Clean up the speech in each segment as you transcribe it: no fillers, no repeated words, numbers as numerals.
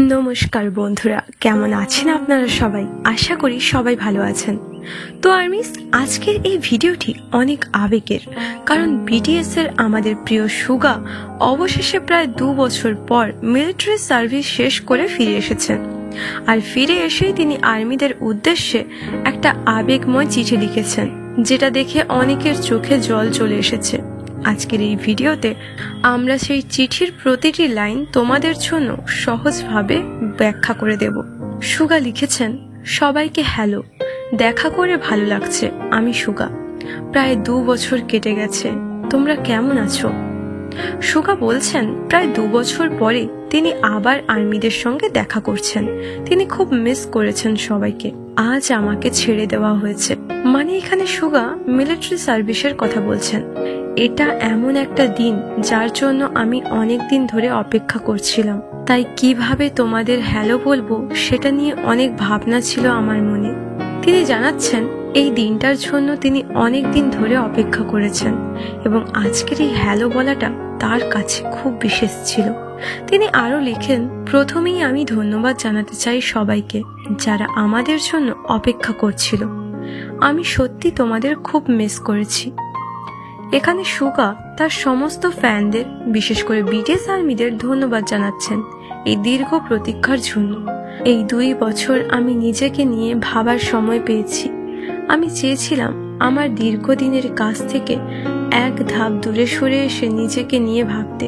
নমস্কার বন্ধুরা, কেমন আছেন আপনারা সবাই? আশা করি সবাই ভালো আছেন। তো আর্মিস, আজকের এই ভিডিওটি অনেক আবেগের, কারণ বিটিএস এর আমাদের প্রিয় সুগা অবশেষে প্রায় 2 বছর পর মিলিটারি সার্ভিস শেষ করে ফিরে এসেছেন। আর ফিরে এসেই তিনি আর্মিদের উদ্দেশ্যে একটা আবেগময় চিঠি লিখেছেন, যেটা দেখে অনেকের চোখে জল চলে এসেছে। আজকের এই ভিডিওতে আমরা সেই চিঠির প্রতিটি লাইন তোমাদের জন্য সহজভাবে ব্যাখ্যা করে দেব। সুগা লিখেছেন, সবাইকে হ্যালো, দেখা করে ভালো লাগছে। আমি সুগা। প্রায় 2 বছর কেটে গেছে, তোমরা কেমন আছো? সুগা বলছেন, প্রায় 2 বছর পরে তিনি আবার আর্মিদের সঙ্গে দেখা করছেন। তিনি খুব মিস করেছেন সবাইকে। আজ আমাকে ছেড়ে দেওয়া হয়েছে। মানে এখানে সুগা মিলিটারি সার্ভিসের কথা বলছেন। এটা এমন একটা দিন যার জন্য আমি অনেক দিন ধরে অপেক্ষা করছিলাম। তাই কিভাবে তোমাদের হ্যালো বলবো সেটা নিয়ে অনেক ভাবনা ছিল আমার মনে। তিনি জানাচ্ছেন এই দিনটার জন্য তিনি অনেক দিন ধরে অপেক্ষা করেছেন এবং আজকের এই হ্যালো বলাটা তার কাছে খুব বিশেষ ছিল। তিনি আরো লিখেন, প্রথমেই আমি ধন্যবাদ জানাতে চাই সবাইকে যারা আমাদের জন্য অপেক্ষা করছিল। আমি সত্যি তোমাদের খুব মিস করেছি। এখানে সুগা তার সমস্ত ফ্যানদের, বিশেষ করে বিটিএস আর্মিদের ধন্যবাদ জানাচ্ছেন এই দীর্ঘ প্রতীক্ষার জন্য। এই 2 বছর আমি নিজেকে নিয়ে ভাবার সময় পেয়েছি। আমি চেয়েছিলাম আমার দীর্ঘদিনের কাজ থেকে এক ধাপ দূরে সরে এসে নিজেকে নিয়ে ভাবতে।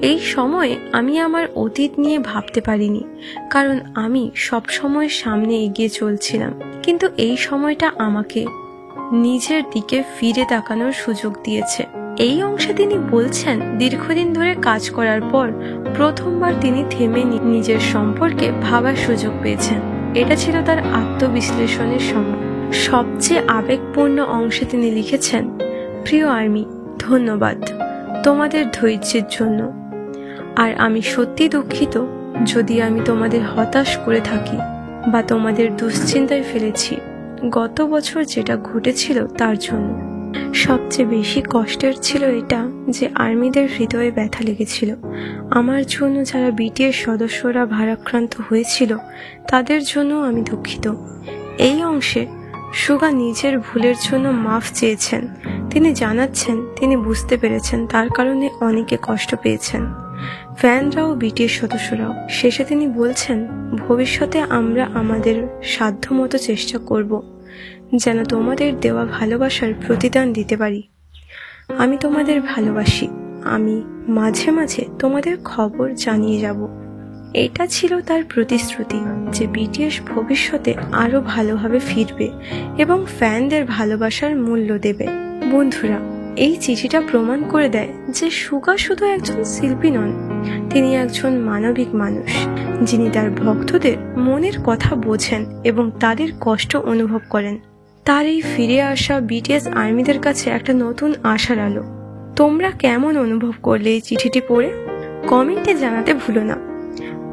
এই সময়ে আমি আমার অতীত নিয়ে ভাবতে পারিনি, কারণ আমি সব সময় সামনে এগিয়ে চলছিলাম। কিন্তু এই সময়টা আমাকে নিজের দিকে ফিরে তাকানোর সুযোগ দিয়েছে। এই অংশে তিনি বলছেন, দীর্ঘদিন ধরে কাজ করার পর প্রথমবার তিনি থেমে নিজের সম্পর্কে ভাবার সুযোগ পেয়েছেন। এটা ছিল তার আত্মবিশ্লেষণের সময়। সবচেয়ে আবেগপূর্ণ অংশে তিনি লিখেছেন, প্রিয় আর্মি, ধন্যবাদ তোমাদের ধৈর্যের জন্য। আর আমি সত্যি দুঃখিত যদি আমি তোমাদের হতাশ করে থাকি বা তোমাদের দুশ্চিন্তায় ফেলেছি গত বছর যেটা ঘটেছিল তার জন্য। সবচেয়ে বেশি কষ্টের ছিল এটা যে আর্মিদের হৃদয়ে ব্যথা লেগেছিল। আমার জন্য যারা বিটিএস সদস্যরা ভারাক্রান্ত হয়েছিল তাদের জন্য আমি দুঃখিত। এই অংশে সুগা নিজের ভুলের জন্য মাফ চেয়েছেন। তিনি জানাচ্ছেন তিনি বুঝতে পেরেছেন তার কারণে অনেকে কষ্ট পেয়েছেন, ফ্যানরাও বিটিএস সদস্যরাও। শেষে তিনি বলছেন, ভবিষ্যতে আমরা আমাদের সাধ্যমতো চেষ্টা করব যেন তোমাদের দেওয়া ভালোবাসার প্রতিদান দিতে পারি। আমি তোমাদের ভালোবাসি। আমি মাঝে মাঝে তোমাদের খবর জানিয়ে যাব। এটা ছিল তার প্রতিশ্রুতি যে বিটিএস ভবিষ্যতে আরো ভালোভাবে ফিরবে এবং ফ্যানদের ভালোবাসার মূল্য দেবে। বন্ধুরা, এই চিঠিটা প্রমাণ করে দেয় যে সুগা শুধু একজন শিল্পী নন, তিনি একজন মানবিক মানুষ যিনি তার ভক্তদের মনের কথা বোঝেন এবং তাদের কষ্ট অনুভব করেন। তার এই ফিরে আসা বিটিএস আর্মিদের কাছে একটা নতুন আশার আলো। তোমরা কেমন অনুভব করলে এই চিঠিটি পড়ে? কমেন্টে জানাতে ভুলো না।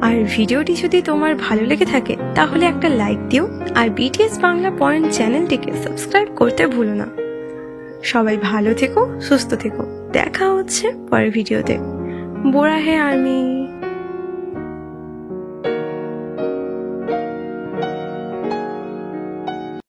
আর ভিডিওটি যদি তোমার ভালো লেগে থাকে তাহলে একটা লাইক দিও, আর বিটিএস বাংলা পয়েন্ট চ্যানেলটিকে সাবস্ক্রাইব করতে ভুলো না। সবাই ভালো থেকো, সুস্থ থেকো। দেখা হচ্ছে পরের ভিডিওতে। বোরা হে আর্মি।